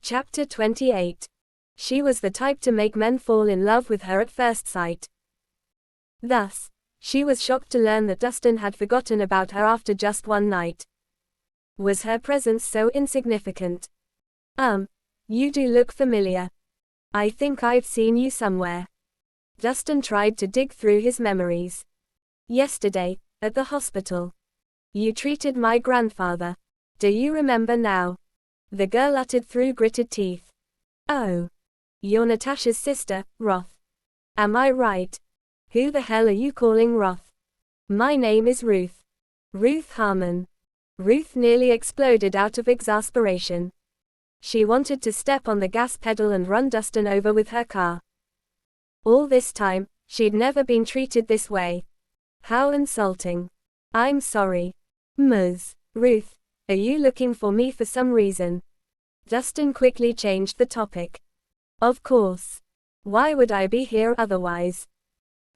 Chapter 28. She was the type to make men fall in love with her at first sight. Thus, she was shocked to learn that Dustin had forgotten about her after just one night. Was her presence so insignificant? You do look familiar. I think I've seen you somewhere. Dustin tried to dig through his memories. Yesterday, at the hospital. You treated my grandfather. Do you remember now? The girl uttered through gritted teeth. Oh. You're Natasha's sister, Roth. Am I right? Who the hell are you calling Roth? My name is Ruth. Ruth Harmon. Ruth nearly exploded out of exasperation. She wanted to step on the gas pedal and run Dustin over with her car. All this time, she'd never been treated this way. How insulting. I'm sorry. Ms. Ruth, are you looking for me for some reason? Dustin quickly changed the topic. Of course. Why would I be here otherwise?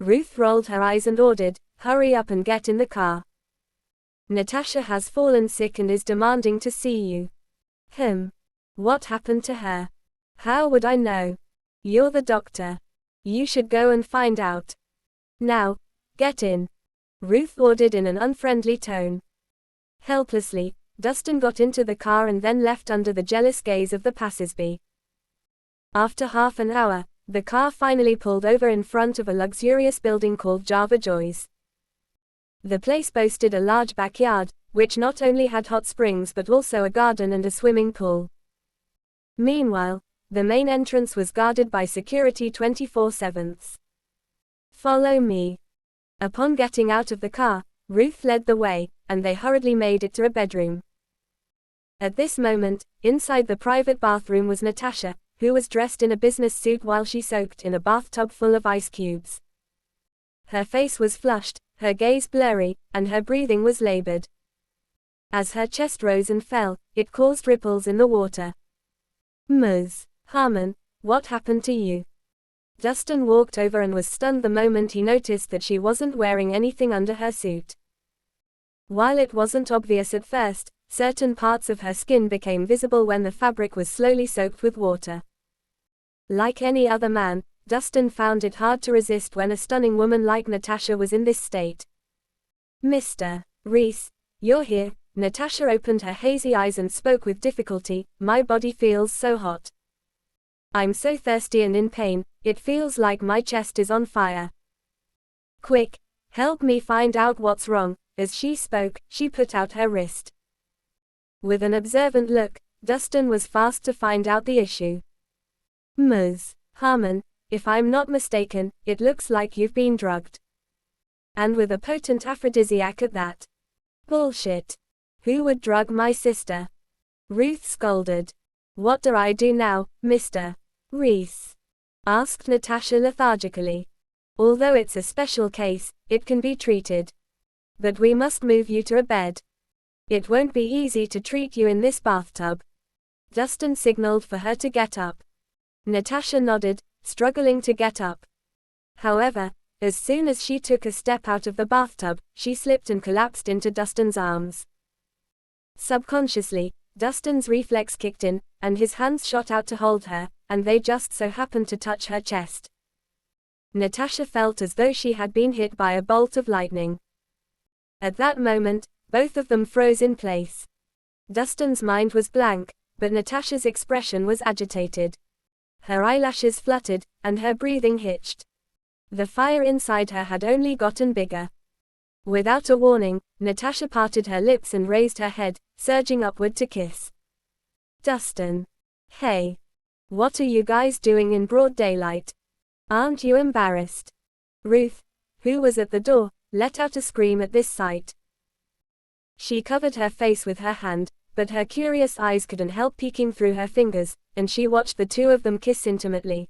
Ruth rolled her eyes and ordered, hurry up and get in the car. Natasha has fallen sick and is demanding to see you. What happened to her? How would I know? You're the doctor. You should go and find out. Now, get in. Ruth ordered in an unfriendly tone. Helplessly, Dustin got into the car and then left under the jealous gaze of the passersby. After half an hour, the car finally pulled over in front of a luxurious building called Java Joy's. The place boasted a large backyard, which not only had hot springs but also a garden and a swimming pool. Meanwhile, the main entrance was guarded by security 24/7. Follow me. Upon getting out of the car, Ruth led the way, and they hurriedly made it to a bedroom. At this moment, inside the private bathroom was Natasha, who was dressed in a business suit while she soaked in a bathtub full of ice cubes. Her face was flushed, her gaze blurry, and her breathing was labored. As her chest rose and fell, it caused ripples in the water. Ms. Harmon, what happened to you? Dustin walked over and was stunned the moment he noticed that she wasn't wearing anything under her suit. While it wasn't obvious at first, certain parts of her skin became visible when the fabric was slowly soaked with water. Like any other man, Dustin found it hard to resist when a stunning woman like Natasha was in this state. Mr. Rhys, you're here. Natasha opened her hazy eyes and spoke with difficulty. My body feels so hot. I'm so thirsty and in pain, it feels like my chest is on fire. Quick, help me find out what's wrong. As she spoke, she put out her wrist. With an observant look, Dustin was fast to find out the issue. Ms. Harmon, if I'm not mistaken, it looks like you've been drugged. And with a potent aphrodisiac at that. Bullshit. Who would drug my sister? Ruth scolded. What do I do now, Mr. Rhys? Asked Natasha lethargically. Although it's a special case, it can be treated. But we must move you to a bed. It won't be easy to treat you in this bathtub. Dustin signaled for her to get up. Natasha nodded, struggling to get up. However, as soon as she took a step out of the bathtub, she slipped and collapsed into Dustin's arms. Subconsciously, Dustin's reflex kicked in, and his hands shot out to hold her, and they just so happened to touch her chest. Natasha felt as though she had been hit by a bolt of lightning. At that moment, both of them froze in place. Dustin's mind was blank, but Natasha's expression was agitated. Her eyelashes fluttered, and her breathing hitched. The fire inside her had only gotten bigger. Without a warning, Natasha parted her lips and raised her head, surging upward to kiss. Dustin. Hey. What are you guys doing in broad daylight? Aren't you embarrassed? Ruth, who was at the door, let out a scream at this sight. She covered her face with her hand, but her curious eyes couldn't help peeking through her fingers, and she watched the two of them kiss intimately.